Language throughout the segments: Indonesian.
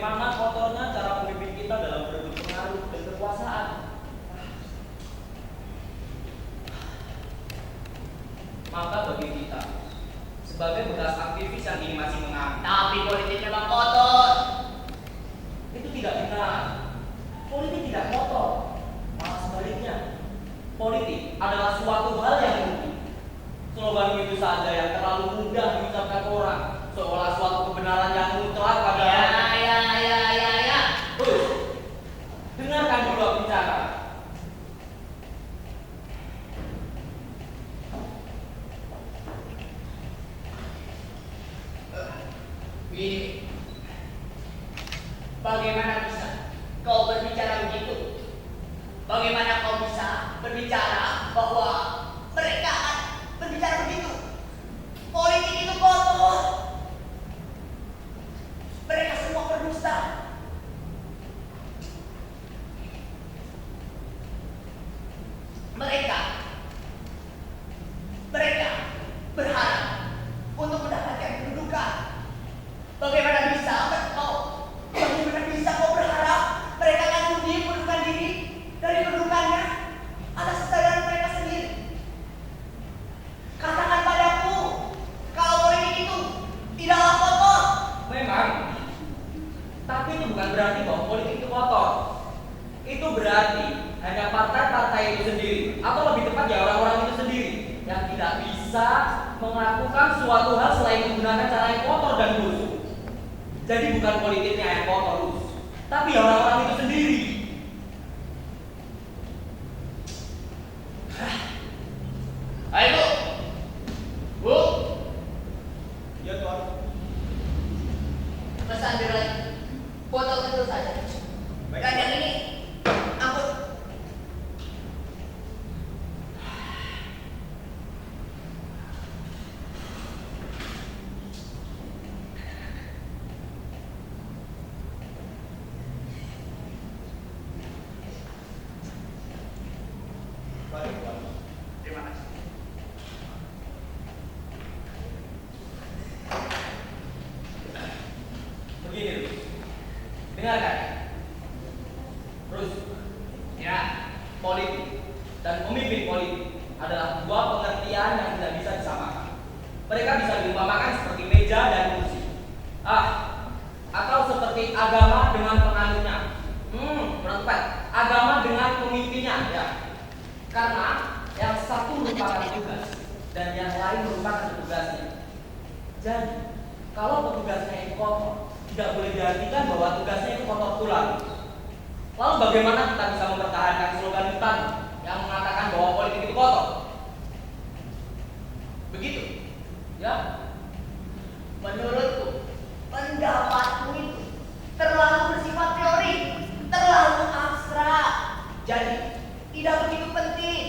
bagaimana kotornya cara pemimpin kita dalam berebut pengaruh dan kekuasaan. Maka bagi kita, sebagai bekas aktivis yang ini masih mengaku, Tapi politik memang kotor. itu tidak benar. Politik tidak kotor, malah sebaliknya. Politik adalah suatu hal yang mungkin. Slogan itu saja yang terlalu mudah diucapkan orang, seolah suatu kebenaran yang mutlak pada Ya. dengarkan dulu aku bicara. Begini, bagaimana bisa kau berbicara begitu? Bagaimana kau bisa berbicara bahwa mereka akan berbicara begitu? Politik itu kotor. Mereka semua berdusta. Mereka berharap untuk mendapatkan kedudukan. Bagaimana bisa kau berharap mereka akan sudi mundurkan diri dari kedudukannya atas kesadaran mereka sendiri? Katakan padaku, kalau politik itu tidaklah kotor. Memang, tapi itu bukan berarti bahwa politik itu kotor. Itu berarti hanya partai-partai itu sendiri, atau lebih tepat ya orang-orang itu sendiri yang tidak bisa melakukan suatu hal selain menggunakan cara yang kotor dan busuk. Jadi bukan politiknya yang kotor, tapi ya orang-orang itu sendiri. Ayo, Bu. Ya Tuan. Pesan bir lagi. Botol kecil saja. Baik. Dan yang ini, angkut. Baik, Tuan. Terima kasih. Begini, dengarkan. Terus, Ya, politik dan pemimpin politik adalah dua pengertian yang tidak bisa disamakan. Mereka bisa diumpamakan seperti meja dan kursi. Atau seperti agama dengan penganutnya. Kurang tepat. Agama dengan pemimpinnya, ya. Karena yang satu merupakan tugas dan yang lain merupakan petugasnya. Jadi, kalau petugasnya itu kotor, tidak boleh diartikan bahwa tugasnya itu kotor pula. Lalu bagaimana kita bisa mempertahankan slogan itu tadi yang mengatakan bahwa politik itu kotor? Begitu, ya? menurutku pendapatmu itu terlalu bersifat teori, terlalu abstrak. Jadi tidak begitu penting.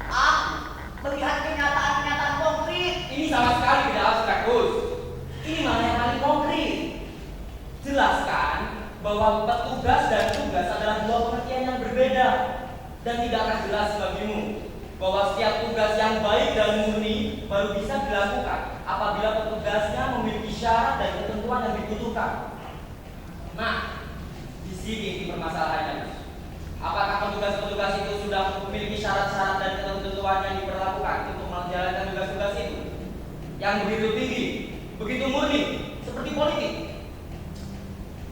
Aku melihat kenyataan-kenyataan konkret. Ini sama sekali tidak abstrak, Gus. Ini malah yang paling konkret. Jelaskan bahwa petugas dan tugas adalah dua pengertian yang berbeda dan tidak akan jelas bagimu bahwa setiap tugas yang baik dan murni baru bisa dilakukan apabila petugasnya memiliki syarat dan ketentuan yang dibutuhkan. Nah, di sini inti permasalahannya. Apakah petugas-petugas itu sudah memiliki syarat-syarat dan ketentuan yang diperlakukan untuk menjalankan tugas-tugas itu yang begitu tinggi, begitu murni, seperti politik?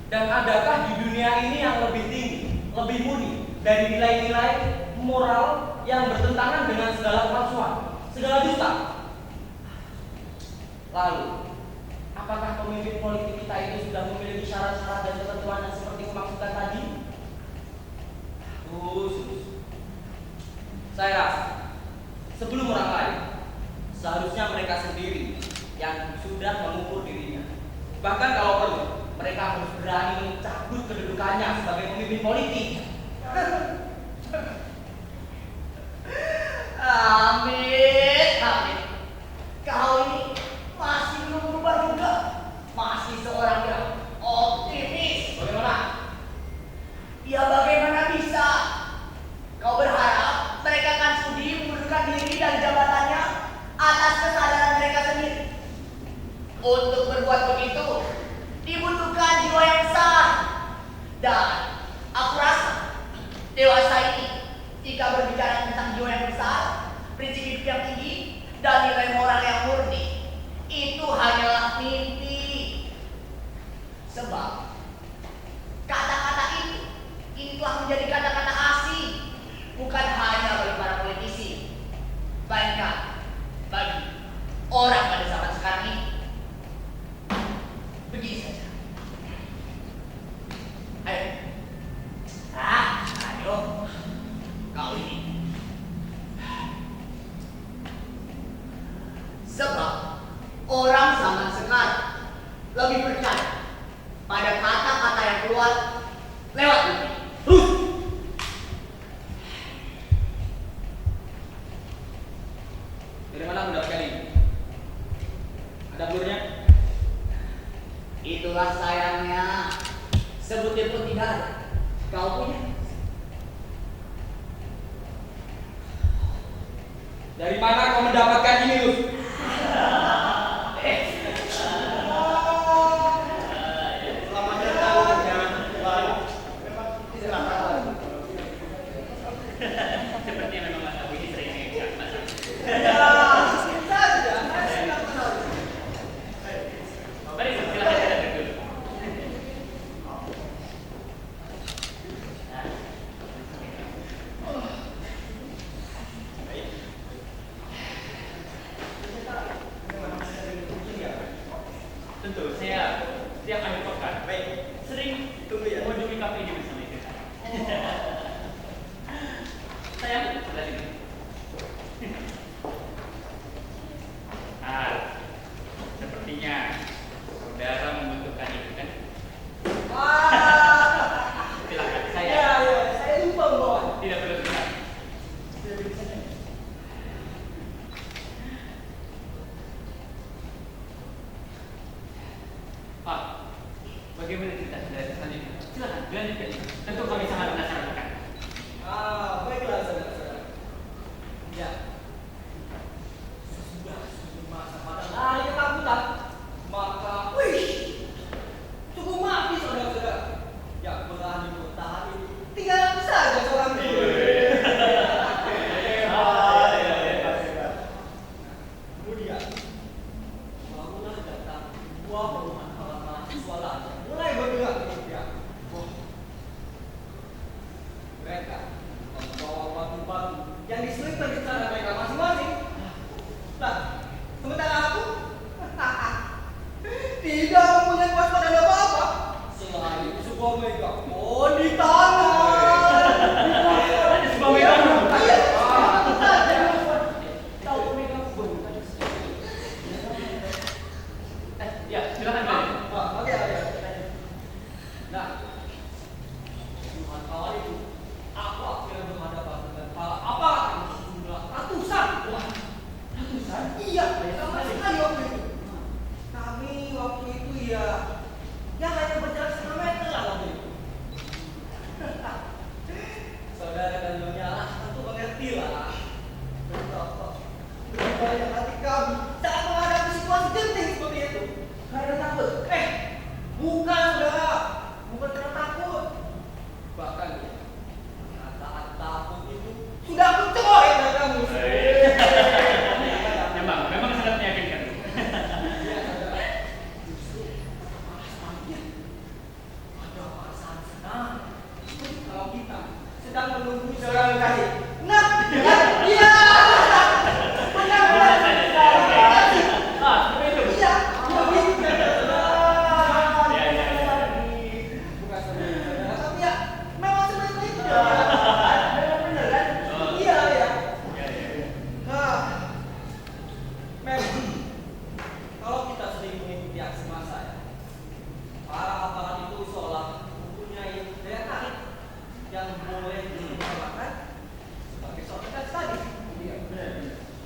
Dan adakah di dunia ini yang lebih tinggi, lebih murni dari nilai-nilai moral yang bertentangan dengan segala kepalsuan, segala dusta? Lalu, apakah pemimpin politik kita itu sudah memiliki syarat-syarat dan ketentuan yang seperti dimaksudkan tadi? Saya rasa sebelum orang lain, seharusnya mereka sendiri yang sudah mengukur dirinya. Bahkan kalau perlu, mereka harus berani mencabut kedudukannya sebagai pemimpin politik. Amit. Kau ini masih belum berubah juga. Masih seorang yang optimis. Bagaimana? Ya bagaimana bisa? Kau berharap mereka akan sudi mengundurkan diri dari jabatannya atas kesadaran mereka sendiri. Untuk berbuat begitu dibutuhkan jiwa yang sah Lewat Luffy. Terus. Dari mana mendapatkan ini? Ada blurnya? Itulah sayangnya. Sebutir pun tidak ada. Kau punya? Dari mana kau mendapatkan ini, Lus? Selamat datang yang baru. Silakan. Sepertinya memang Mas Abu ini sering ngejak Mas Abu. Mari silakan kita duduk. Tentu, saya setiap akhir pekan sering mengunjungi kafe ini bersama istri saya. Sayang, sebelah sini. Sepertinya saudara membutuhkan itu kan? Silakan, saya. Saya lupa bawa. Tidak perlu sebentar. Pak, bagaimana cerita saudara selanjutnya? Silakan, lanjutkan. Tentu kami sangat penasaran bukan? Baiklah saudara-saudara. Ya. Sudah masa pada lari ketakutan, maka, cukup mati saudara-saudara. Yang berani bertahan ini, tinggal aku saja seorang diri. Kemudian, bangunan datang dua perumahan para mahasiswa lain mulai bergerak ke tiang. Mereka membawa batu-batu yang diselipkan di celana mereka masing-masing. Nah, sementara aku tidak mempunyai waspada apa-apa selain sebuah megafon di tangan. Ada sebuah megafon. Iya, aku saja. Tahu megafon? Ya, silakan lanjut. Oke. Nah, Tuhan kawal itu, aku akhirnya berhadapan dengan para aparat yang berjumlah ratusan. Ratusan? Iya, sama sekali waktu itu. Kami waktu itu ya hanya berjarak setengah meter lah waktu itu. Saudara dan nyonya lah tentu mengerti lah betapa banyak hati kami saat menghadapi situasi genting seperti itu. Karena takut. Bukan saudara, bukan karena takut. Bahkan perkataan takut itu sudah aku coret dari kamu. Memang sangat meyakinkan. Iya, saudara. Justru rasanya ada perasaan senang. Seperti kalau kita sedang menunggu seorang kekasih. Nah, iya. Benar. Seperti itu. Iya, begitu. Ya. Bukan seperti itu, saudara. Tapi ya, memang seperti itu. Benar kan? Iya. Ya. Memang kalau kita sering mengikuti aksi massa ya, para aparat itu seolah mempunyai daya tarik yang boleh disalahkan sebagai shortcut tadi.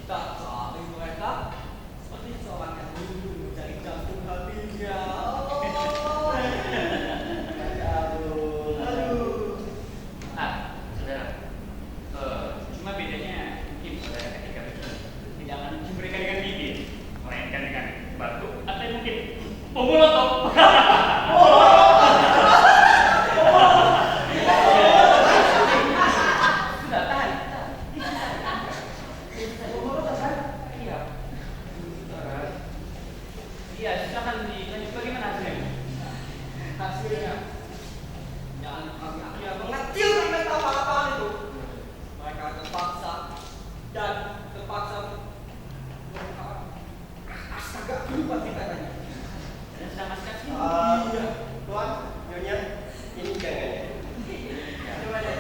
Kita saling mereka seperti seorang yang dulu mencari jantung hatinya. Aduh. Saudara. Cuma bedanya mungkin saudara ketika begini tidak akan memberikan dengan bibir, melainkan dengan batu atau mungkin bom molotov. Sudah tahan. Iya, silakan dilanjut. Bagaimana hasilnya? Hasilnya yang kami akhirnya mengecilkan mental apa-apaan itu. Mereka terpaksa astaga, lupa kita tadi. Dan sedang masukkan sini. Iya. Tuan, Nyonya, ini jangan. Coba deh.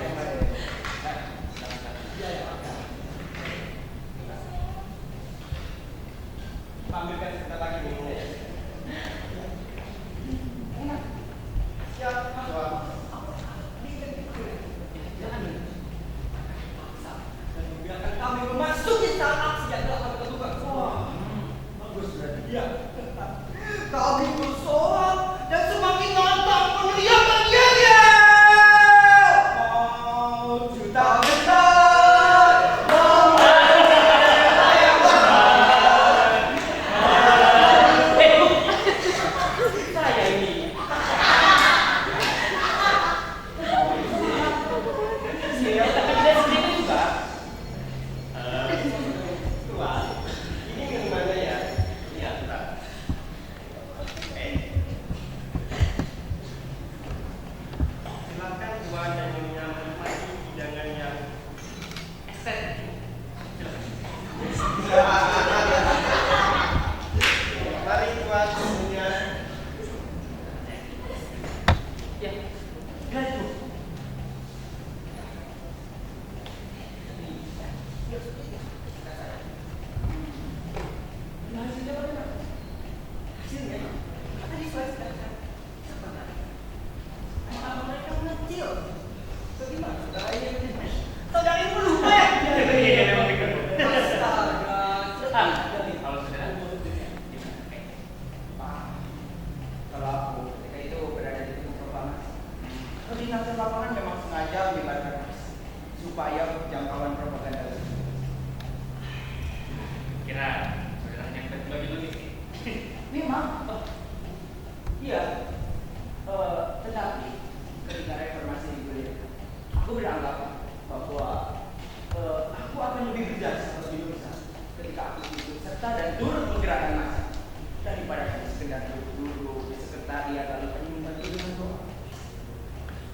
Iya, ya, Pak. Ambilkan sebentar lagi minum. Siap, Tuan. Tuan dan Nyonya menikmati hidangan yang Estetik. mari Tuan dan Nyonya. Ya, itu. Hasilnya bagaimana? Hasilnya? Tadi saya sedang apa mereka mengecil? Bagaimana? Saudara ini menjadi saudara ini lupa ya? Iya, memang begitu. Astaga, Kalau saudara, Kalau aku ketika itu berada di titik pertama, koordinator lapangan memang sengaja menyebarkan supaya jangkauan propaganda tersebut. kira saudara hanya berbagi-bagi. Memang, iya. Tetapi ketika reformasi digulirkan, aku beranggapan bahwa aku akan lebih berjasa bagi bangsa ketika aku ikut serta dan turut menggerakkan massa daripada hanya sekedar duduk-duduk di sekretariat lalu hanya membantu dengan doa.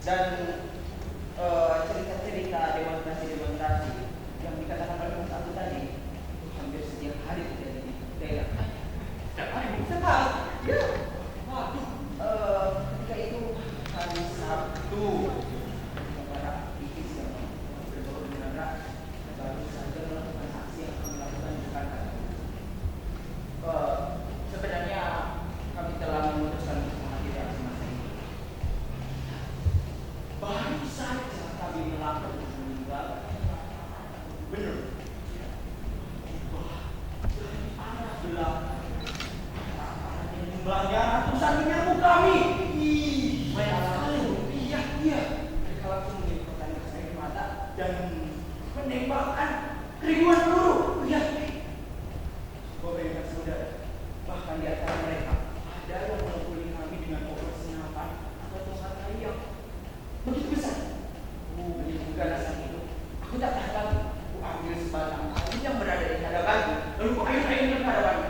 Dan cerita-cerita demonstrasi-demonstrasi yang dikatakan oleh Mas Abu tadi itu hampir setiap hari terjadi di daerah. Setiap hari, Bu. Setiap hari, ya. Waduh, ketika itu hari Sabtu, para aktivis yang berbaur dengan rakyat baru saja melakukan aksi yang kami lakukan di Jakarta. Sebenarnya kami telah memutuskan untuk mengakhiri aksi massa ini. Baru saja kami melakukan meninggal, benar. Wah, dari arah belakang, arah yang jumlahnya ratusan menyerbu kami. Ih, banyak sekali. Iya. Mereka langsung menyemprotkan gas air mata dan menembakkan ribuan peluru. Iya. Coba bayangkan saudara, bahkan di antara mereka ada yang memukuli kami dengan obor senapan atau tongkat kayu yang begitu besar. Begitu ganas saat itu, aku tak tahan lagi. Aku ambil sebatang kayu yang berada di hadapanku, lalu aku ayun-ayunkan ke hadapannya.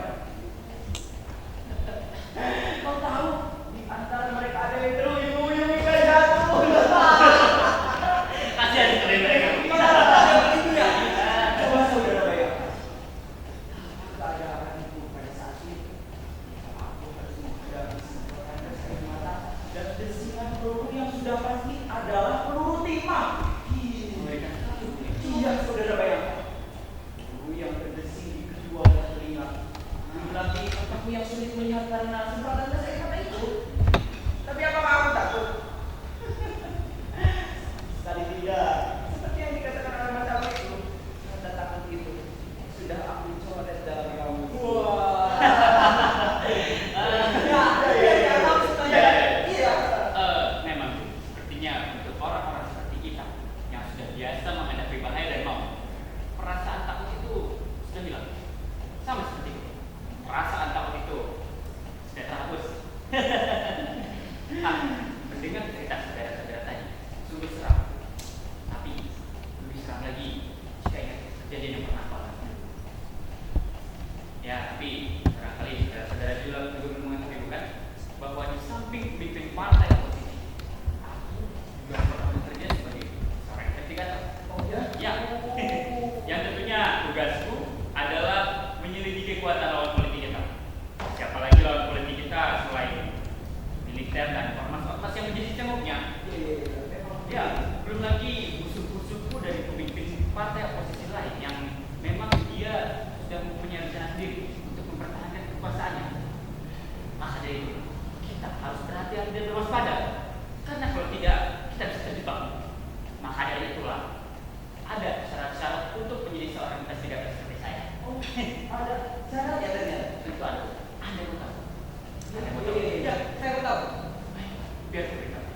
Kau tahu, di antara mereka ada yang teruyung-uyung hingga jatuh. Kasihan sekali mereka. Itu ya. Coba saudara bayangkan. Keadaan itu pada saat itu, aku harus menghadapi semprotan gas air mata dan desikan peluru yang sudah pasti adalah peluru timah. Mereka selalu Iya, saudara bayangkan. Peluru yang berdesing di kedua belah telinga. Belum lagi otakku yang sulit melihat karena semprotan gas air mata itu. Tapi apakah aku takut? Sekali tidak. Seperti yang dikatakan oleh Mas Abu itu, rasa takut itu sudah aku coret dalam rambut. Wah. Iya. memang sepertinya untuk orang-orang seperti kita yang sudah biasa menghadapi bahaya dan maut, perasaan takut itu sudah hilang. Sama seperti itu. Perasaan takut itu sudah terhapus. Mendengar cerita saudara-saudara tadi sungguh seram. Tapi lebih seram lagi jika ingat kejadian yang pernah aku alami. Ya, tapi barangkali saudara-saudara juga mengetahui bukan bahwa di samping pemimpin partai oposisi, aku juga pernah bekerja sebagai seorang investigator. Oh ya? Ya, yang tentunya tugasku adalah menyelidiki kekuatan lawan politik kita. Siapa lagi lawan politik kita selain militer dan ormas-ormas yang menjadi cengoknya? Ya, belum lagi musuh-musuhku dari pemimpin partai oposisi lain yang memang dia sudah mempunyai rencana sendiri untuk mempertahankan kekuasaannya. Maka dari itu, kita harus berhati-hati dan berwaspada. Karena kalau tidak, kita bisa terjebak. Maka dari itulah, ada syarat-syarat untuk menjadi seorang investigator seperti saya. Oh, ada caranya ternyata. Tentu ada. Anda mau tahu? Anda mau tahu? Iya, saya mau tahu. Baik, biar saya beritahu.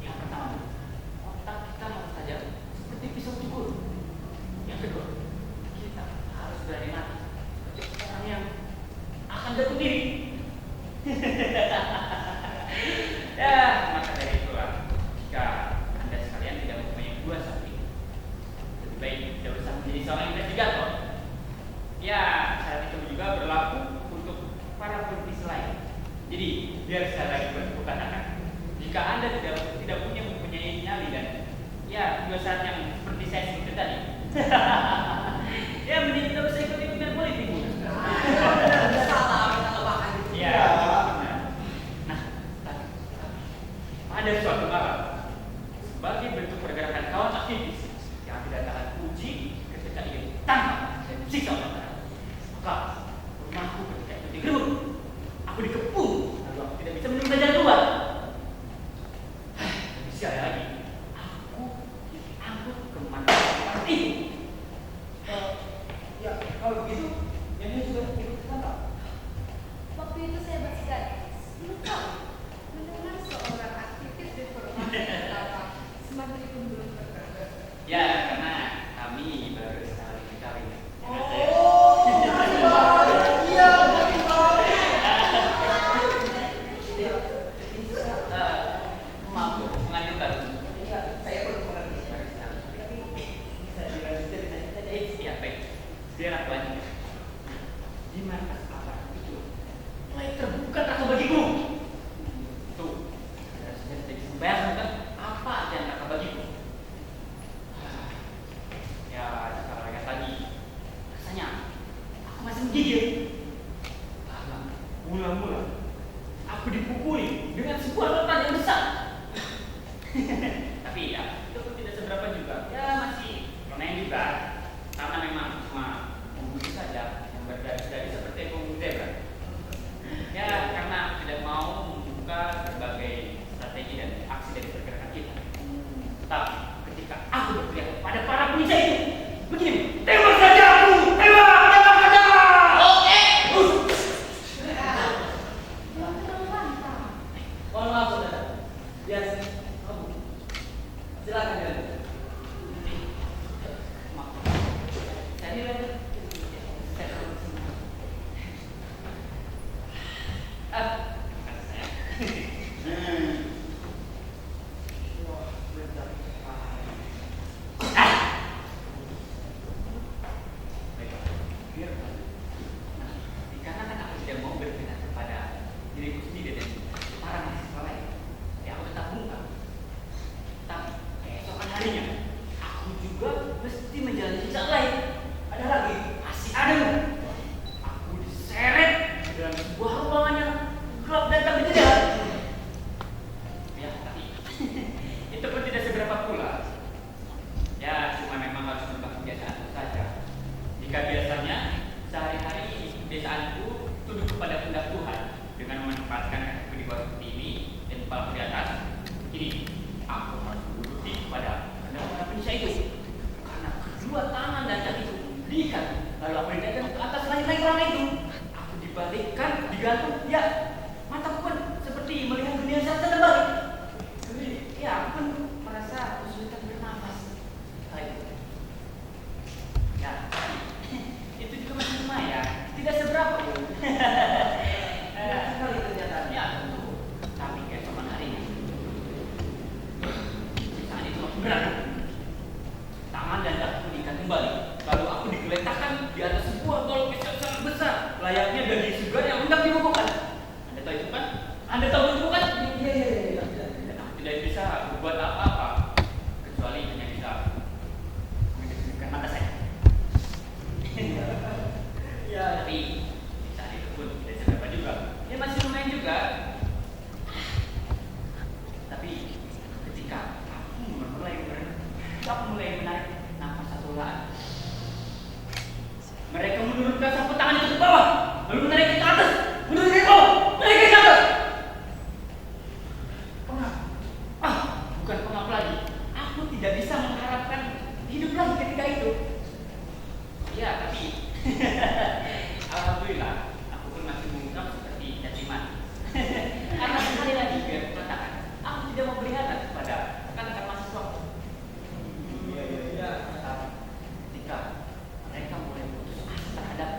Yang pertama, otak kita harus tajam seperti pisau cukur. Yang kedua, kita harus berani mati seperti orang yang akan jatuh diri. Ya, maka dari itulah, jika Anda sekalian tidak mempunyai dua sapi, lebih baik tidak usah menjadi seorang investigator. Ya, syarat itu juga berlaku untuk para politisi lain. Jadi, biar saya lagi berkatakan, jika Anda tidak mempunyai sekali dan ya dua saat yang seperti saya sebutkan tadi. Ya mending kita bisa ikut-ikutan politik Bu. Salah kalau makan. Ya. Nah, ada suatu malam sebagai bentuk pergerakan kawan aktivis yang tidak tahan uji ketika ingin ditangkap dan disiksa oleh aparat. Maka rumahku ketika itu digerebek, aku dikepung, lalu aku tidak bisa menemukan jalan keluar. Lebih sial lagi, aku diangkut ke mana itu. Ya, kalau begitu, Nyonya juga ikut ditangkap. Waktu itu saya masih gadis, belum tahu mendengar seorang aktivis reformasi pertama semakin itu belum berkata. Ya, karena kami baru sekali dikawin. Iya, Maaf, Bu, mengajukan. iya, saya perlu mengerti. Tapi bisa dilanjutkan saja. Ya, baik. Biar aku lanjutkan. Di markas aparat itu mulai terbuka rasa bagiku. Tuh, sudah jadi membayangkan kan apa aja yang rasa bagiku. Ya, kalau ingat lagi, rasanya aku masih menggigil. Karena mula-mula aku dipukuli dengan sebuah rotan yang besar. Tapi ya, itu pun tidak seberapa juga. Ya masih lumayan juga. Karena memang cuma pembunuh saja yang berdari seperti pembunuh zebra. Ya, karena tidak mau membuka berbagai strategi dan aksi dari pergerakan kita. Tapi ketika aku berteriak pada para penyisai itu, begini, tembak saja aku, tembak saja. Oke. Belum terlalu lantang. Mohon maaf saudara. Biar kamu. Silakan jalan. Maaf. Saya lanjut. Saya terlalu senang. Wah, benar. Baiklah, biar nah, dikarenakan aku tidak mau berpihak kepada diriku sendiri dan para mahasiswa lain, ya aku tetap bungkam. Tapi keesokan harinya, aku juga mesti menjalani sisa lain. Ada lagi, masih ada. Aku diseret ke dalam sebuah ruangan yang gelap dan tak berjeda. Ya, tapi itu pun tidak seberapa pula. Ya, cuma memang harus merubah kebiasaanku saja. Jika biasanya sehari-hari kebiasaanku tunduk kepada kehendak Tuhan dengan memanfaatkan kakiku di bawah seperti ini dan kepala di atas, kini aku harus menuruti kepada kehendak para penyisai itu. Karena kedua tangan dan kakiku diikat, lalu aku dinaikkan ke atas langit-langit ruangan itu. Aku dibalikkan, digantung, ya mataku pun seperti melihat dunia saat terbalik. Ya, aku pun merasa kesulitan bernafas. Kali itu. Ya, itu juga masih lumayan. Tidak seberapa pun. Enak sekali kegiatannya. Ya, tentu. Tapi keesokan harinya, saat itu aku berat. Tangan dan kakiku diikat kembali. Lalu aku digeletakkan di atas sebuah golok yang sangat besar, layaknya daging segar yang hendak dibekukan. Anda tahu itu kan? Anda tahu itu kan? Iya. Dan aku tidak bisa berbuat apa-apa kecuali hanya bisa menjadikan mata saya. Ya, Tapi saat itu pun tidak seberapa juga. Ya masih lumayan juga. Tapi ketika aku mulai menarik nafas satu lahan, mereka menurunkan sapu tangan itu ke bawah, lalu menarik ke atas, menurunkan ke bawah, menarik ke atas. Pengap. Bukan pengap lagi. Aku tidak bisa mengharapkan hidup lagi ketika itu. Ya, tapi alhamdulillah, aku pun masih bungkam seperti caciman. Karena sekali lagi biar aku katakan, aku tidak mau berkhianat kepada rekan-rekan mahasiswa. Iya. Ketika mereka mulai putus asa terhadap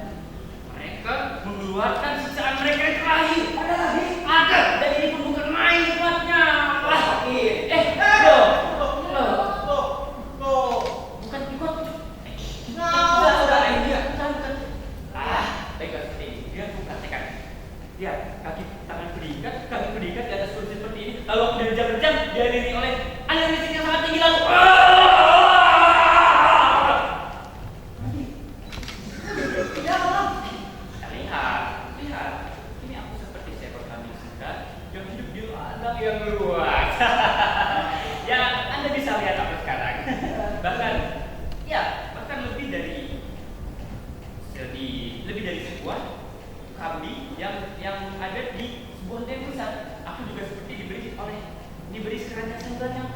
mereka mengeluarkan sisaan mereka yang terakhir. Ada lagi? Ada, dan ini pun bukan main nikmatnya. Bukan ikut. Sudah, dia. Baiklah seperti ini. Dia aku praktekkan. Ya, tangan berikat di atas kursi seperti ini. Lalu aku berjam-jam diiringi oleh aliran listrik yang sangat bilang. Lihat, ini aku seperti seekor kambing segar yang hidup di ladang yang luas. Ya, Anda bisa lihat aku sekarang. Bahkan lebih dari sebuah kambing yang ada di sebuah desa. Aku juga seperti diberi sekeranjang sandal yang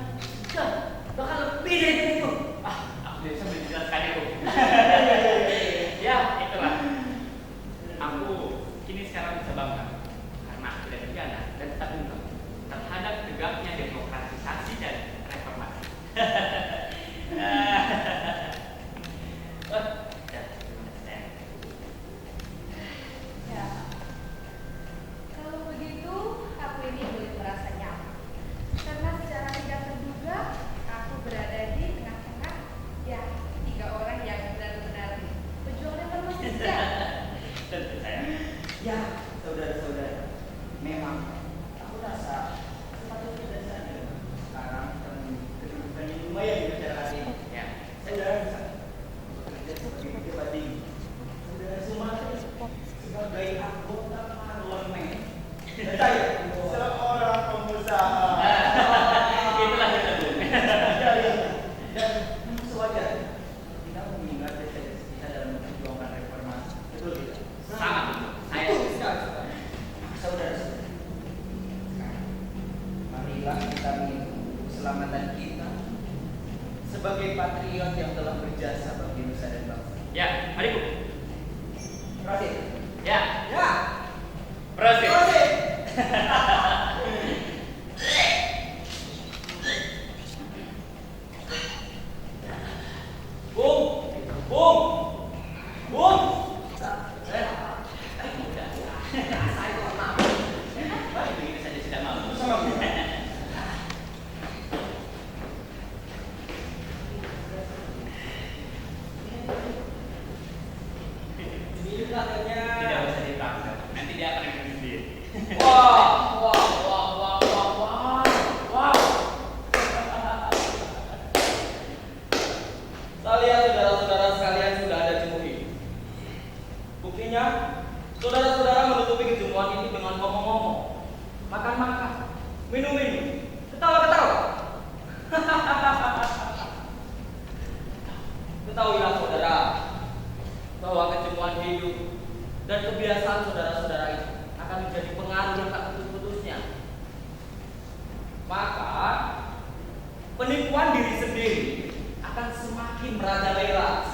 segar, bahkan lebih dari itu. Aku bisa menjelaskannya tuh. Ya, itulah. Aku kini sekarang bisa bangga karena aku tidak bencana dan tetap tunggal terhadap tegaknya demokratisasi dan reformasi. Ya, kalau begitu aku ini boleh merasa nyaman karena secara tidak terduga aku berada di tengah-tengah ya 3 orang yang benar-benar pejuang reformasi sejati. Tentu saya. Ya, saudara-saudara, memang aku rasa sepatutnya dan saja sekarang kita memiliki kedudukan yang lumayan di masyarakat ini. Ya. Saudara bisa bekerja sebagai pejabat tinggi. Saudara Sumatera sebagai anggota parlemen. Dan saya Seorang pengusaha. Itulah kita tuh. dan sewajarnya kita mengingatkan saja kita dalam memperjuangkan reformasi. Betul tidak? Sangat betul. Saya Betul sekali. Saudara-saudara, sekarang marilah kita minum keselamatan kita sebagai patriot yang telah berjasa bagi nusa dan bangsa. Ya, mari Bu. Prosit. Ya, Ya. prosit. Prosit. Bung, Bung, Bung. Begitu saja sudah mau. Sama Bu. Ini katanya. Tidak usah ditangkap. Nanti dia akan ikut sendiri. Wah. Kalian saudara-saudara sekalian sudah ada jemuhi. Buktinya, saudara-saudara menutupi kejemuhan ini dengan ngomong-ngomong, makan-makan, minum-minum, ketawa-ketawa. Ketahuilah saudara, bahwa kejemuhan hidup dan kebiasaan saudara-saudara itu akan menjadi pengaruh yang tak putus-putusnya. Maka penipuan diri sendiri akan semakin merajalela.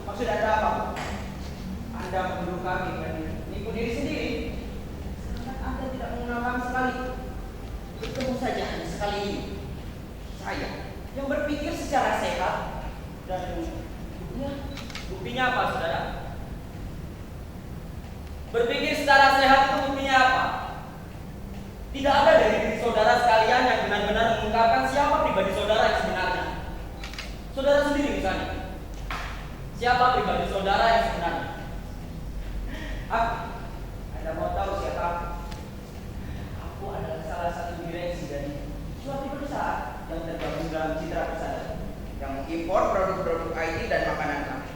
Maksud Anda apa? Anda menuduh kami menipu diri sendiri. Sedangkan Anda tidak mengenal kami sekali. Bertemu saja hanya sekali ini. Saya yang berpikir secara sehat dan Buktinya apa, saudara? Berpikir secara sehat itu buktinya apa? Tidak ada dari diri saudara sekalian yang benar-benar mengungkapkan siapa pribadi saudara yang sebenarnya. Saudara sendiri misalnya. Siapa pribadi saudara yang sebenarnya? Anda mau tahu siapa aku? Aku adalah salah satu direksi dari suatu perusahaan yang tergabung dalam Citra Persada yang mengimpor produk-produk IT dan makanan kami.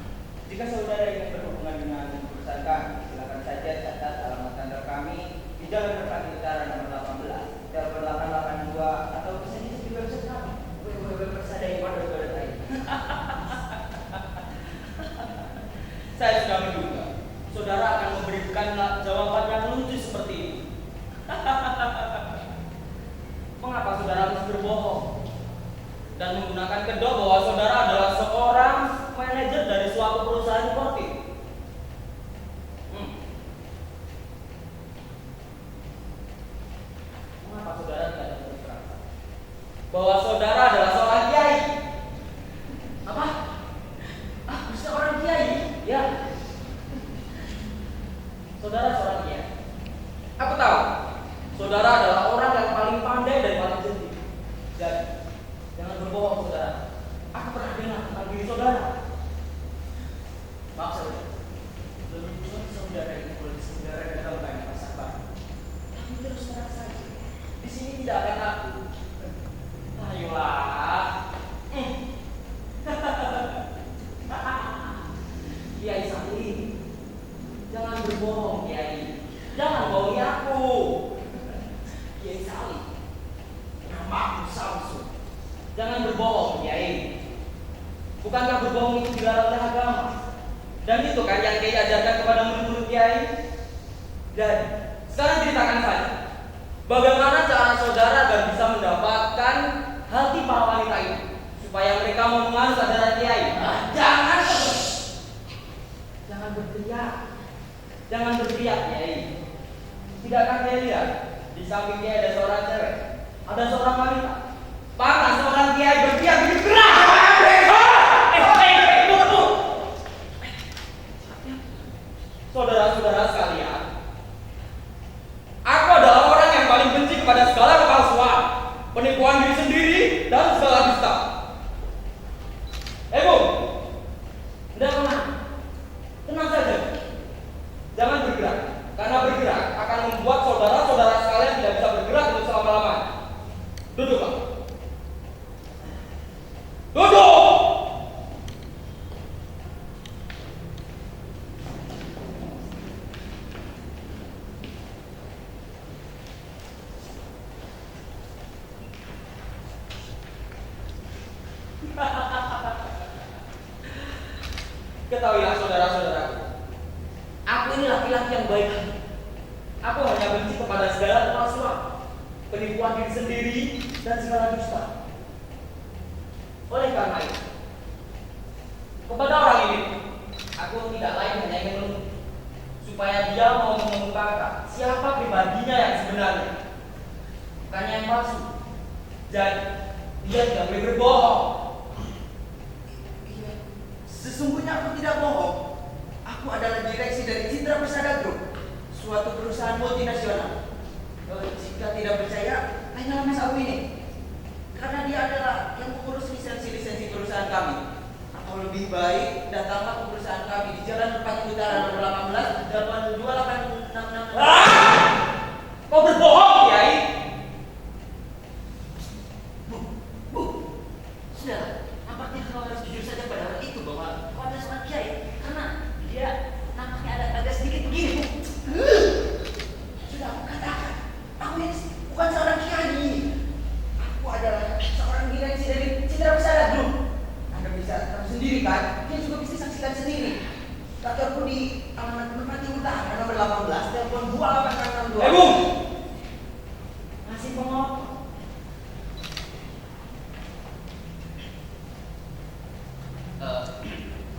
Jika saudara ingin berhubungan dengan perusahaan kami, silakan saja catat alamat kantor kami di Jalan Merpati Utara nomor 18, telepon 882 atau bisa di website kami www.persada.co.id. Saya sudah menduga saudara akan memberikan jawaban yang lucu seperti ini. Mengapa saudara harus berbohong dan menggunakan kedok bahwa saudara adalah seorang manajer dari suatu perusahaan sportif? Mengapa saudara tidak terus terang bahwa saudara adalah seorang kiai? Apa? Seorang kiai? Ya. Saudara seorang kiai. Aku tahu. Saudara adalah orang yang paling pandai dan paling cerdik. Jadi, jangan berbohong, saudara. Aku pernah dengar tentang diri saudara. Maaf, saudara. Lebih dulu saudara itu boleh saudara datang banyak pasar baru. Tapi terus terang saja, di sini tidak ada aku. Samsu. Jangan berbohong, Kiai. Bukankah berbohong itu dilarang oleh agama? Dan itu kan yang Kiai ajarkan kepada murid-murid Kiai. Jadi, sekarang ceritakan saja, bagaimana cara saudara agar bisa mendapatkan hati para wanita itu, supaya mereka mau menganut ajaran Kiai. Jangan berteriak. Jangan berteriak, Kiai. Tidakkah Kiai lihat di samping Kiai ada seorang cewek, ada seorang wanita. Pantas seorang Kiai berteriak begitu keras. Saudara-saudara sekalian, aku adalah orang yang paling benci kepada segala kepalsuan, penipuan diri sendiri, dan segala dusta. Bu, tidak tenang. Tenang saja. Jangan bergerak, karena bergerak akan membuat saudara-saudara sekalian tidak bisa bergerak untuk selama-lamanya. Duduklah. Duduk! Ketahuilah saudara-saudaraku, aku ini laki-laki yang baik hati. Aku hanya benci kepada segala kepalsuan, penipuan diri sendiri, dan segala dusta. Oleh karena itu, kepada orang ini, aku tidak lain hanya ingin menuntut supaya dia mau mengungkapkan siapa pribadinya yang sebenarnya, bukannya yang palsu. Jadi, dia tidak boleh berbohong. Sesungguhnya aku tidak bohong. Aku adalah direksi dari Citra Persada Group, suatu perusahaan multinasional. Jika tidak percaya, tanyalah Mas Abu ini, karena dia adalah yang mengurus lisensi perusahaan kami. Atau lebih baik, datanglah ke perusahaan kami di Jalan Merpati Utara nomor 18 82866. Kau berbohong, Kiai. Bu, sudah. Nampaknya kau harus jujur saja pada hal itu bahwa kau adalah seorang kiai, karena dia nampaknya agak sedikit begini, Bu. Sudah aku katakan, aku ini bukan seorang kiai. Aku adalah seorang direksi dari Citra Persada Group. Anda bisa tahu sendiri kan? Dia juga bisa saksikan sendiri. Kantorku di alamat Merpati Utara nomor 18, telepon 2862. Bu, masih ngomong.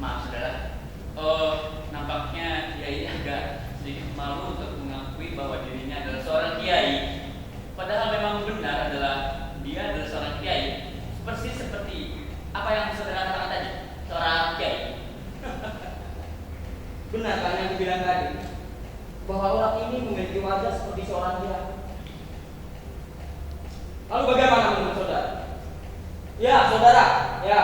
Maaf saudara, nampaknya dia ini agak sedikit malu untuk mengakui bahwa dirinya adalah seorang kiai. Padahal memang benar adalah dia adalah seorang kiai, persis seperti apa yang saudara katakan tadi, seorang kiai. Benar kan yang dibilang tadi, bahwa orang ini memiliki wajah seperti seorang kiai. Lalu bagaimana menurut saudara? Ya, saudara, ya.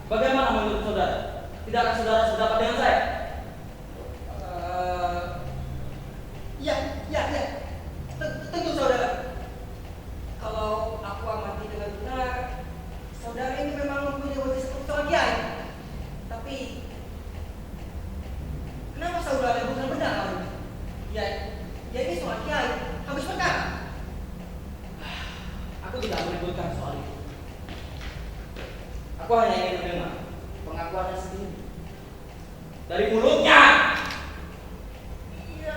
Bagaimana menurut saudara? Tidakkah saudara sependapat dengan saya? Ya. Tentu saudara. Kalau aku amati dengan benar, saudara ini memang mempunyai wajah seperti seorang kiai. Tapi kenapa saudara bukan benar hal ini? Ya ini seorang kiai, habis perkara. Aku tidak meributkan soal itu. Aku hanya ingin mendengar pengakuannya sendiri dari mulutnya. Iya.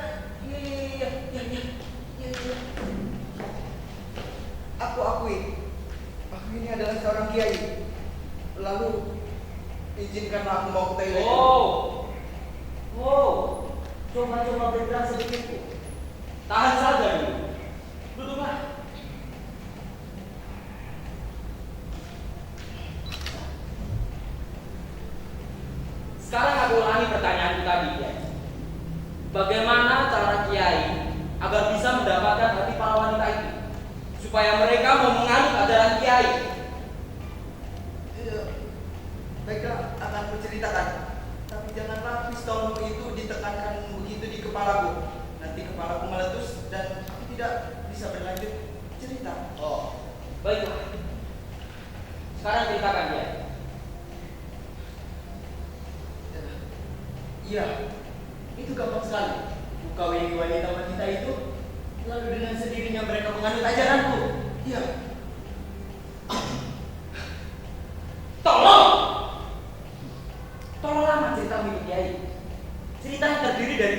Aku akui, aku ini adalah seorang kiai. Lalu izinkanlah aku mau ke toilet. Coba bergerak sedikit. Tahan saja dulu. Duduklah. Sekarang aku ulangi pertanyaanku tadi, ya. Bagaimana cara Kiai agar bisa mendapatkan hati para wanita itu, supaya mereka mau menganut ajaran Kiai? Baiklah, akan menceritakan. Tapi janganlah pistolmu itu ditekankan begitu di kepalaku. Nanti kepalaku meletus dan aku tidak bisa berlanjut cerita. Oh, baiklah. Sekarang ceritakan dia. Iya, itu gampang sekali. Ku kawini wanita-wanita itu, lalu dengan sendirinya mereka menganut ajaranku. Iya.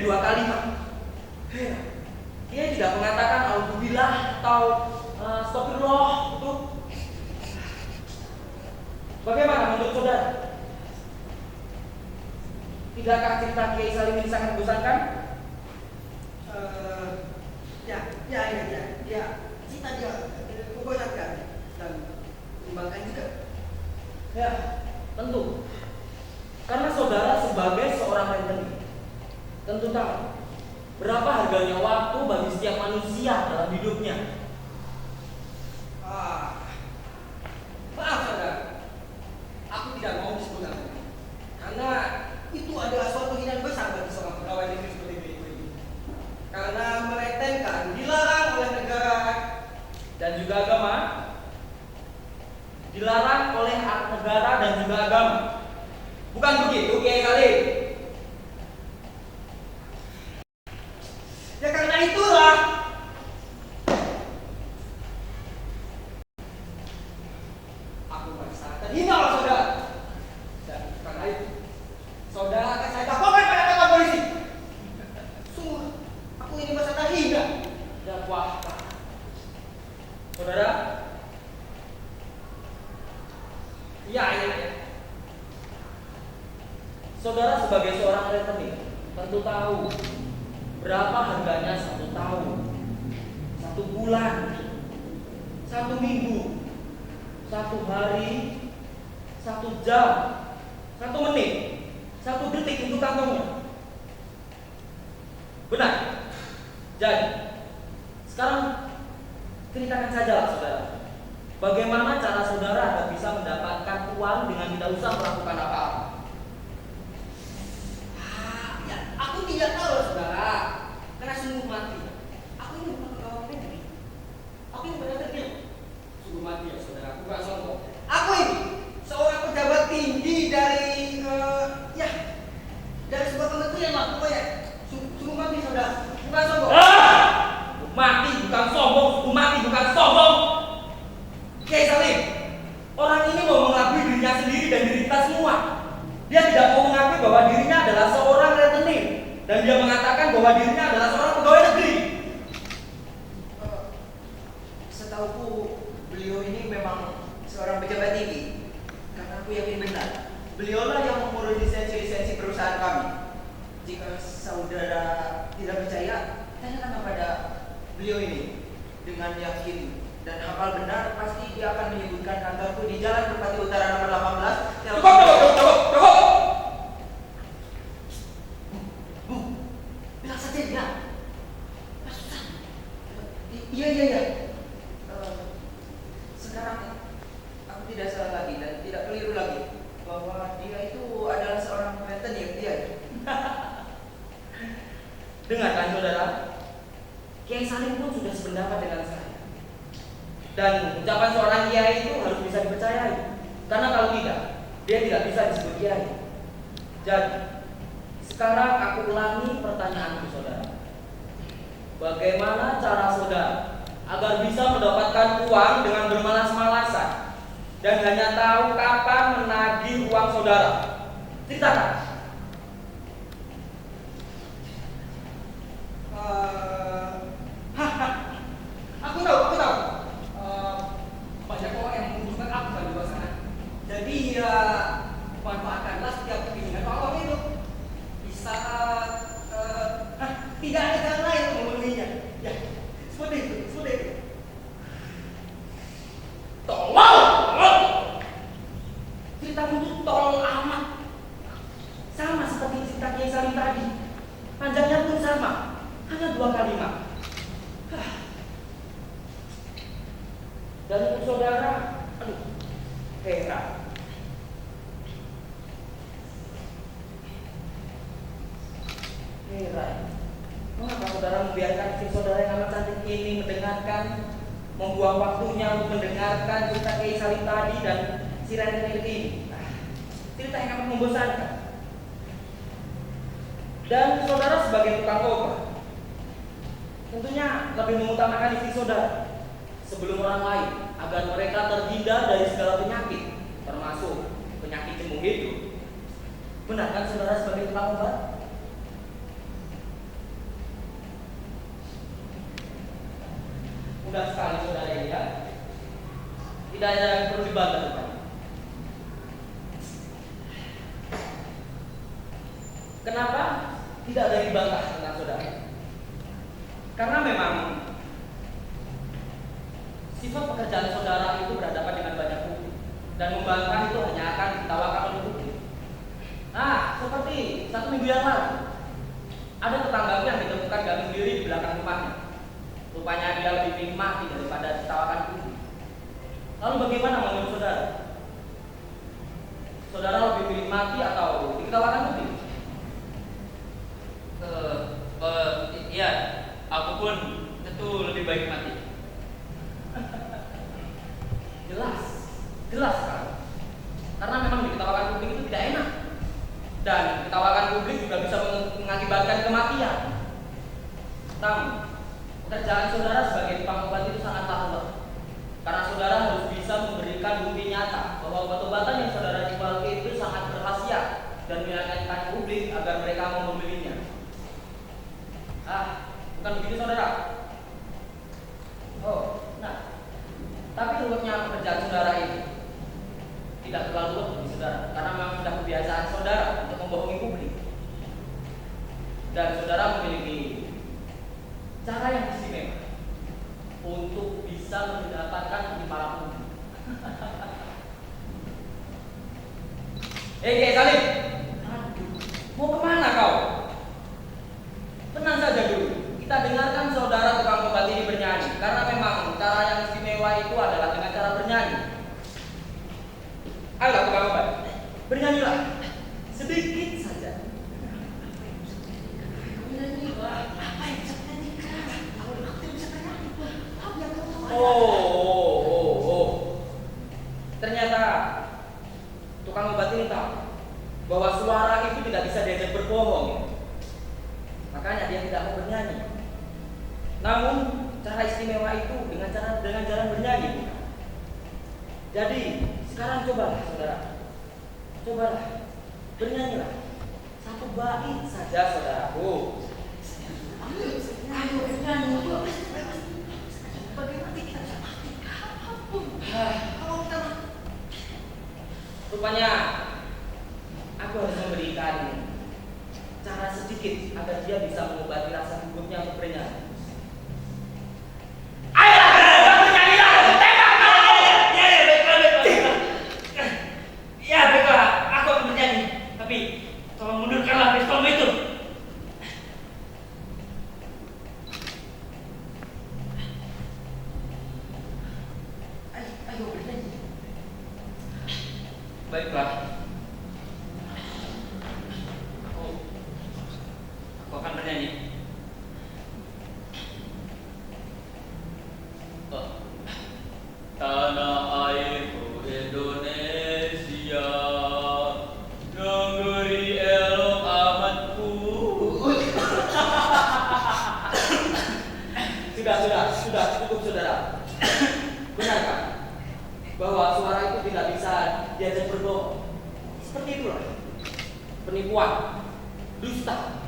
dari 2 kalimat. Dia tidak mengatakan alhamdulillah atau astagfirullah itu. Bagaimana menurut saudara? Tidakkah cerita Kiai Salim ini sangat membosankan? Ya, kita dia membosankan dan membanggakan juga. Ya, tentu. Karena saudara sebagai seorang rentenir tentu tahu berapa harganya waktu bagi setiap manusia dalam hidupnya. Maaf saudara, aku tidak mau disebut namanya karena itu adalah suatu hinaan besar bagi seorang pegawai negeri seperti diriku ini. Karena meretenkan, dilarang oleh negara Dan juga agama. Dilarang oleh negara dan juga agama. Bukan begitu Kiai Salim? Ya karena itulah aku merasa terhina oleh saudara. Dan karena itu saudara akan saya laporkan pada kantor polisi. Sungguh aku ini merasa terhina. Dakwah. Saudara? Ya. Saudara sebagai seorang rentenir tentu tahu berapa harganya 1 tahun, 1 bulan, 1 minggu, 1 hari, 1 jam, 1 menit, 1 detik untuk kantongnya. Benar? Jadi, sekarang ceritakan sajalah saudara, bagaimana cara saudara agar bisa mendapatkan uang dengan tidak usah melakukan apa-apa. Aku tidak tahu saudara, karena sungguh mati. Aku ini bukan pegawai negeri. Aku ini benar kerja. Sungguh mati ya saudara, aku bukan sombong. Aku ini seorang pejabat tinggi dari dari sebuah kementerian lah pokoknya. Sungguh mati saudara, bukan sombong. Mati bukan sombong, mati bukan sombong. Kiai Salim, orang ini mau mengakui dirinya sendiri dan diri kita semua. Dia tidak mau mengakui bahwa dirinya adalah seorang rentenir dan dia mengatakan bahwa dirinya adalah seorang pegawai negeri. Setauku beliau ini memang seorang pejabat tinggi. Karena aku yakin benar, beliaulah yang mengurus lisensi perusahaan kami. Jika saudara tidak percaya, tanyakan kepada beliau ini. Dengan yakin dan hafal benar, pasti dia akan menyebutkan kantorku di Jalan Merpati Utara nomor 18. Cukup. Bilang saja ya. Iya. Sekarang aku tidak salah lagi dan tidak keliru lagi bahwa dia itu adalah seorang rentenir dia. Dengarkan saudara, Kiai Salim pun sudah sependapat dengan saya. Dan ucapan seorang kiai itu harus bisa dipercayai. Karena kalau tidak, dia tidak bisa disebut kiai. Jadi, sekarang aku ulangi pertanyaanku saudara. Bagaimana cara saudara agar bisa mendapatkan uang dengan bermalas-malasan dan hanya tahu kapan menagih uang saudara? Ceritakan. Aku tahu. Banyak orang yang membutuhkan aku di luar sana. Jadi ya manfaatkanlah setiap keinginan Allah itu. Bisa tidak ada jalan lain untuk memenuhinya. Ya, seperti itu. Tolong! Ceritamu itu tolong amat. Sama seperti cerita Kiai Salim tadi. Panjangnya pun sama. Hanya 2 kalimat. Dan untuk saudara, heran. Mengapa saudara membiarkan istri saudara yang amat cantik ini mendengarkan, membuang waktunya untuk mendengarkan cerita Kiai Salim tadi dan si rentenir ini? Cerita yang amat membosankan. Dan saudara sebagai tukang obat, tentunya lebih mengutamakan istri saudara sebelum orang lain agar mereka terhindar dari segala penyakit, termasuk penyakit jenuh hidup. Benar kan saudara sebagai tukang obat? Mudah sekali saudara ini ya. Tidak ada yang perlu dibantah Pak. Kenapa tidak ada yang dibantah tentang saudara? Karena memang sifat pekerjaan saudara itu berhadapan dengan banyak publik dan membantah itu hanya akan ditawarkan oleh publik. Nah, seperti 1 minggu yang lalu ada tetanggaku yang ditemukan gantung diri di belakang rumahnya. Rupanya dia lebih pilih mati daripada ditawarkan publik. Lalu bagaimana menurut saudara? Saudara lebih pilih mati atau diketawakan publik? Iya, aku pun tentu lebih baik mati. Jelas kan? Karena memang diketawakan publik itu tidak enak. Dan diketawakan publik juga bisa mengakibatkan kematian. Namun, pekerjaan saudara sebagai tukang obat itu sangatlah lelah. Karena saudara harus bisa memberikan bukti nyata bahwa obat-obatan yang saudara jual itu sangat berkhasiat dan meyakinkan publik agar mereka mau membelinya. Bukan begitu saudara? Oh, nah, tapi ruwetnya pekerjaan saudara ini tidak terlalu rumit bagi saudara, karena memang sudah kebiasaan saudara untuk membohongi publik. Dan saudara memiliki cara yang istimewa untuk bisa mendapatkan imbalan publik. Kiai Salim, mau kemana kau? Tenang saja dulu. Kita dengarkan saudara tukang obat ini bernyanyi, karena memang cara yang istimewa itu adalah dengan cara bernyanyi. Ayolah tukang obat, bernyanyilah sedikit saja. Ternyata tukang obat ini tahu bahwa suara itu tidak bisa diajak berbohong. Makanya dia tidak mau bernyanyi. Namun cara istimewa itu dengan jalan bernyanyi. Jadi sekarang cobalah saudara, cobalah bernyanyilah 1 bait saja saudaraku. Ayo bernyanyi. Rupanya aku harus memberikan cara sedikit agar dia bisa mengobati rasa gugupnya untuk bernyanyi. Ya baiklah, aku akan bernyanyi. Tapi tolong mundurkanlah pistolmu itu. Ayo bernyanyi. Baiklah. Aku akan bernyanyi. Tanah airku Indonesia, negeri elok amatku. Sudah cukup saudara. Benarkah bahwa suara itu tidak bisa diajak berbohong? Seperti itulah penipuan, dusta.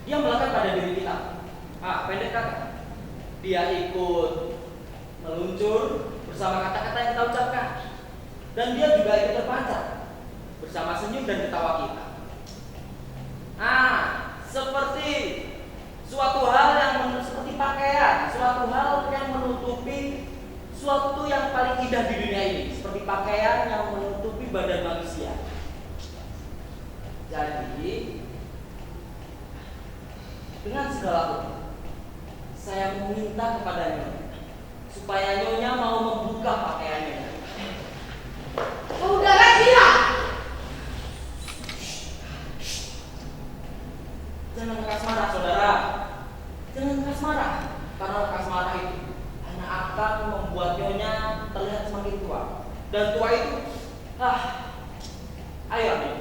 Dia melekat pada diri kita. Pendek kata, dia ikut meluncur bersama kata-kata yang kita ucapkan, dan dia juga ikut terpancar bersama senyum dan ketawa kita. Seperti suatu hal yang seperti pakaian, suatu hal yang menutupi suatu yang paling indah di dunia ini, seperti pakaian yang menutupi badan manusia. Jadi dengan segala hormat, saya meminta kepadanya supaya nyonya mau membuka pakaiannya. Saudara gila. Jangan keras marah, saudara. Jangan keras marah, karena keras marah itu hanya akan membuat nyonya terlihat semakin tua. Dan tua itu, ayo nih,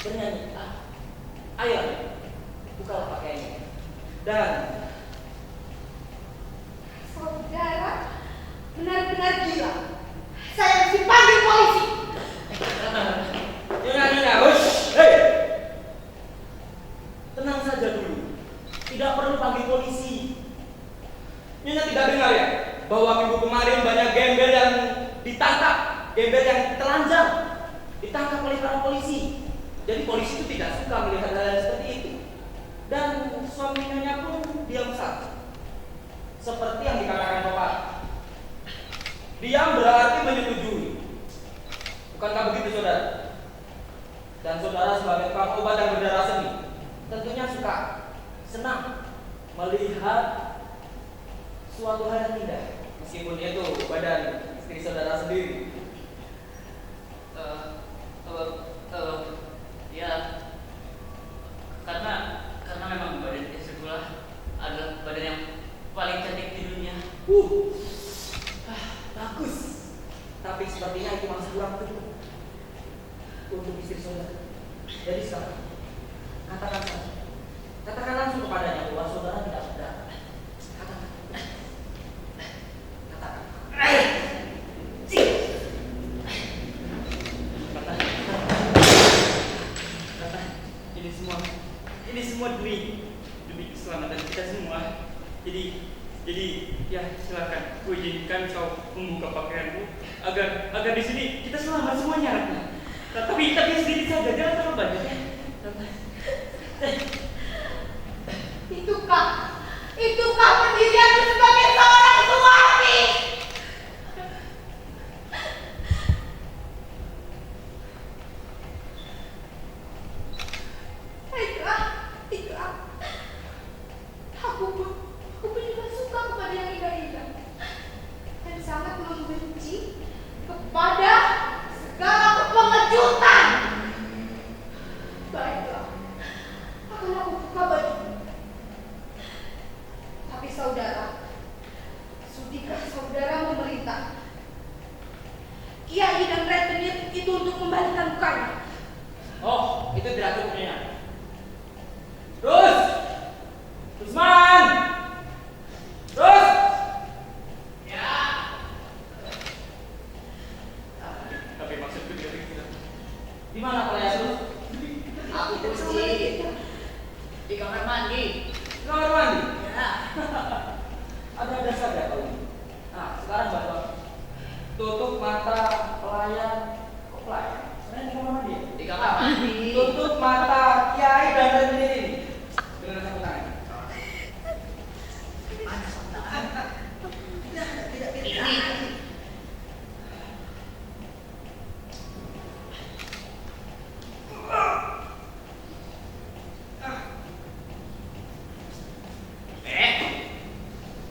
bernyanyi. Ayo nih, bukalah pakaiannya. Dan Saudara benar-benar gila. Saya harus dipanggil polisi. Nyonya, hei, tenang saja dulu. Tidak perlu panggil polisi. Nyonya tidak dengar ya? ditangkap, gembel yang telanjang, ditangkap oleh para polisi. Jadi polisi itu tidak suka melihat hal-hal seperti itu. Dan suami nyonya pun diam saja. Seperti yang dikatakan Bapak. Diam berarti menyetujui. Bukankah begitu, saudara? Dan saudara sebagai tukang obat dan berdarah seni tentunya suka, senang melihat suatu hal yang indah, meskipun itu badan istri saudara sendiri. Ya, karena memang badan istri pula adalah badan yang paling cantik di dunia. Bagus. Tapi sepertinya itu masih kurang cukup untuk istri saudara. Jadi sekarang katakan saja, katakan langsung kepadanya bahwa saudara tidak benar. Katakan. Ini semua demi keselamatan kita semua. Jadi ya silakan, ku izinkan kau membuka pakaianmu agar di sini kita selamat semuanya. Tapi sedikit saja, jangan terlalu banyak ya. Itukah pendirianmu sebagai seorang suami? Baiklah. Aku pun juga suka kepada yang indah-indah dan sangat membenci kepada segala kepengejutan. Baiklah, akan aku buka baju. Tapi saudara, sudikah saudara memerintah Kiai dan rentenir itu untuk membalikan mukanya? Oh, itu tidak cukupnya. Terus, Usman, terus. Ya, Tapi maksudku tidak begitu. Di mana kalau ya terus? aku di masjid, di kamar mandi. Kamar mandi. Ya, Ada saja kau ini. Nah, sekarang bapak tutup mata pelayan. Kok pelayan? Sebenarnya di kamar mandi ya? di kamar mandi. Tutup mata kiai dan rentenir ini dengan sapu tangan. Ini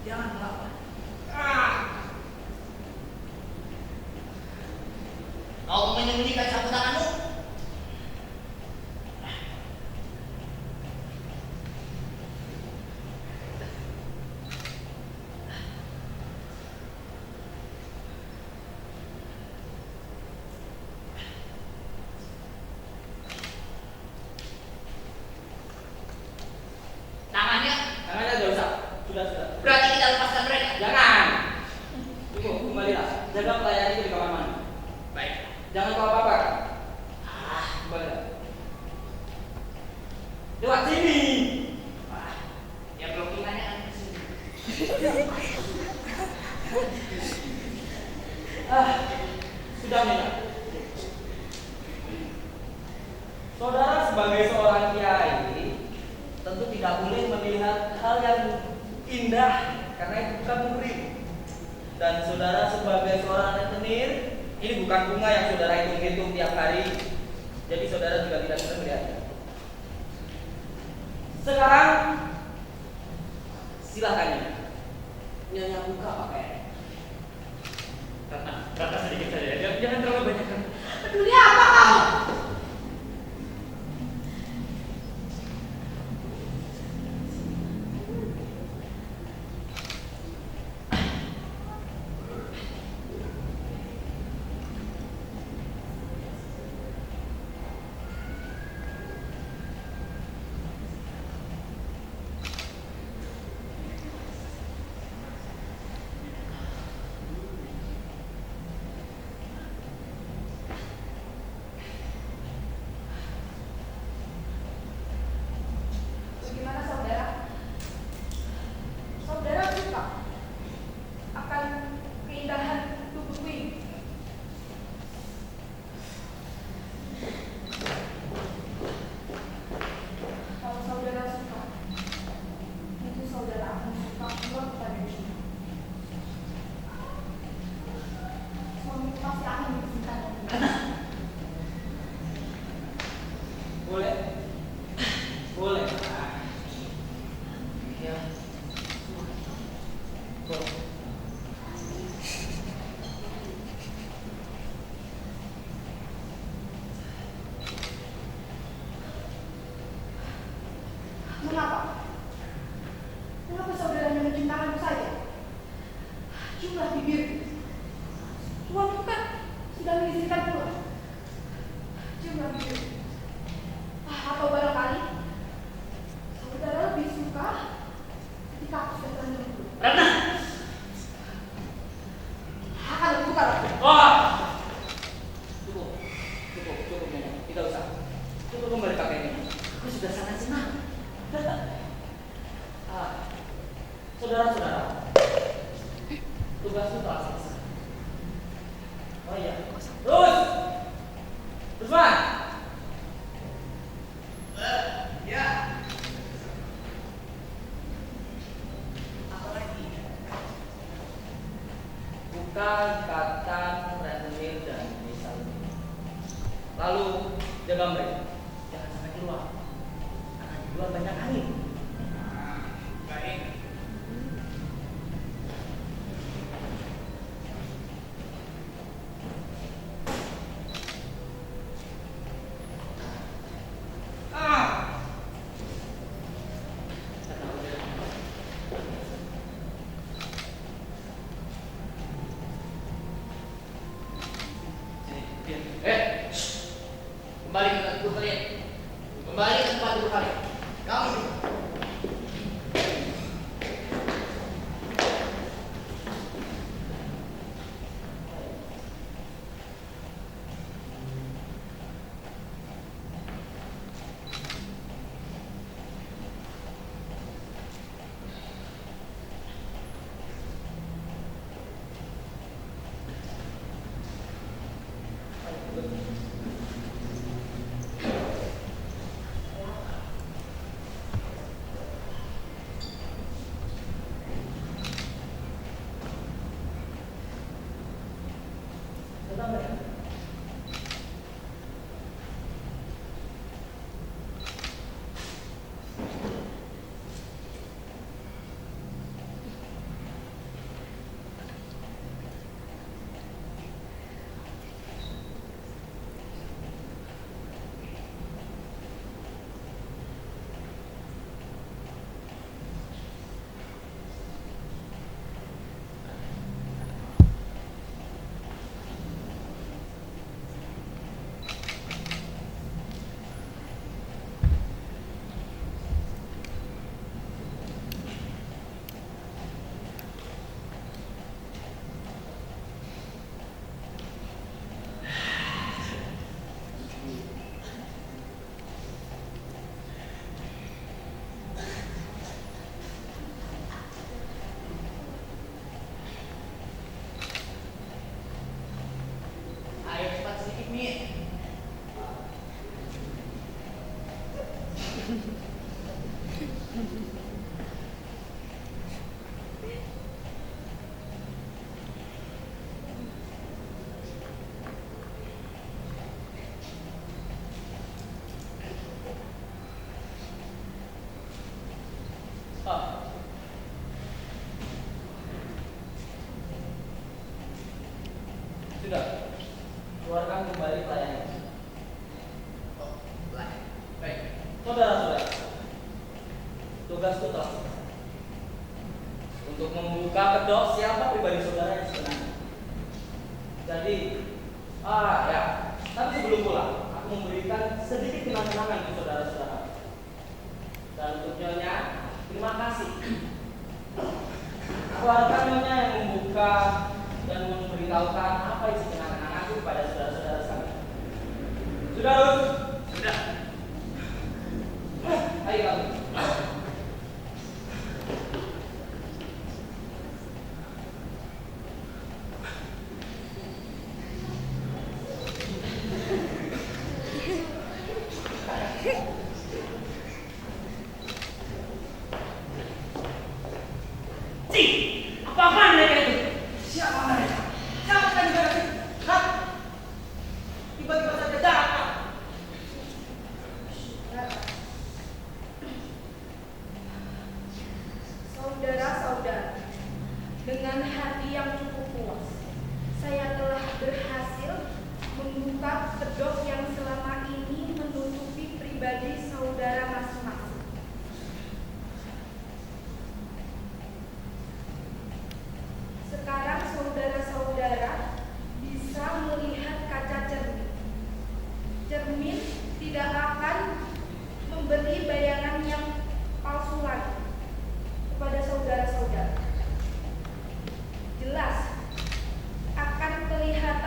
Jangan melawan. kau menyembunyikan sapu tanganmu. Tangannya Tangannya tidak usah. Sudah. berarti kita lepaskan mereka. Jangan. Tunggu, kembalilah. Jaga pelayan itu di kamar mandi. Baik. Jangan kau apa-apa. Ah, Kembalilah. Lewat sini. wah, ya blockingannya kan ke sini. Sudah Nyonya. Saudara sebagai seorang kiai tentu tidak boleh melihat hal yang indah karena itu bukan murid. Dan saudara sebagai seorang rentenir, ini bukan bunga yang saudara hitung-hitung tiap hari. Jadi saudara juga tidak bisa melihatnya. Sekarang silakan Nyonya buka pakaian. Rata sedikit saja, jangan terlalu banyak. Peduli apa kamu? Wah! Cukup, Nyonya. Tidak usah. Cukup kembali pakai ini. Aku sudah sangat senang. Saudara-saudara, tugasku telah selesai. Oh iya. Rusman! Ya. Apa lagi? Buka ikatan rentenir dan misal. Lalu jaga mereka. Jangan sampai keluar. Karena di luar banyak angin. Baik. Kembali ke tempat tidur kalian. Kembali ke tempat tidur kalian. Kamu juga. Jaga mereka. Ayo cepat sedikit, Min. Ah. Sudah. Keluarkan kembali pelayanan. Oh, baik. Saudara-saudara, tugasku telah selesai. Untuk membuka kedok siapa pribadi saudara yang sebenarnya. Jadi, ya. Tapi sebelum pulang, aku memberikan sedikit kenang-kenangan untuk saudara-saudara. Dan untuk Nyonya, terima kasih. Aku harapkan Nyonya yang membuka dan memberitahukan apa isi kenang-kenangan aku kepada saudara-saudara sekalian. Sudah, Rus? Sudah. Ayo kamu. Apa-apaan mereka itu? Siapa mereka? Siapa kan juga sih? Hah? Tiba-tiba saja datang. Saudara-saudara, dengan hati yang cukup puas, saya telah berhasil membuka kedok yang selama ini menutupi pribadi saudara masing-masing. Sekarang saudara-saudara bisa melihat kaca cermin. Cermin tidak akan memberi bayangan yang palsu lagi kepada saudara-saudara. Jelas akan kelihatan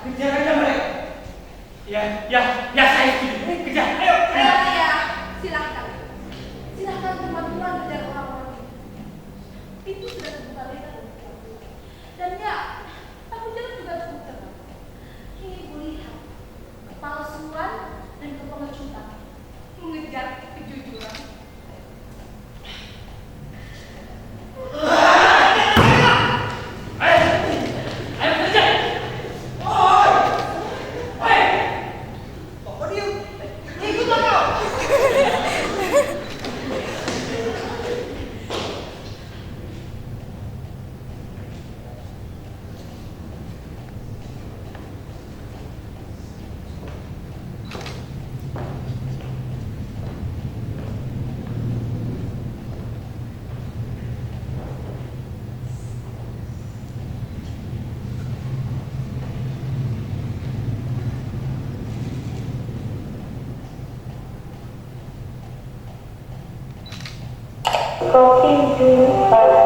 Kejar aja mereka. Ya saya setuju. Kejar, ayo. Ya, silahkan. Silahkan teman-teman kejar orang-orang itu. Itu sudah terbuka lebar. Dan ya, aku jangan juga terbuka. Ini kulihat kepalsuan dan kepengecutan mengejar kejujuran. Ayo kejar. Kok dia? Ikut apa? Talking to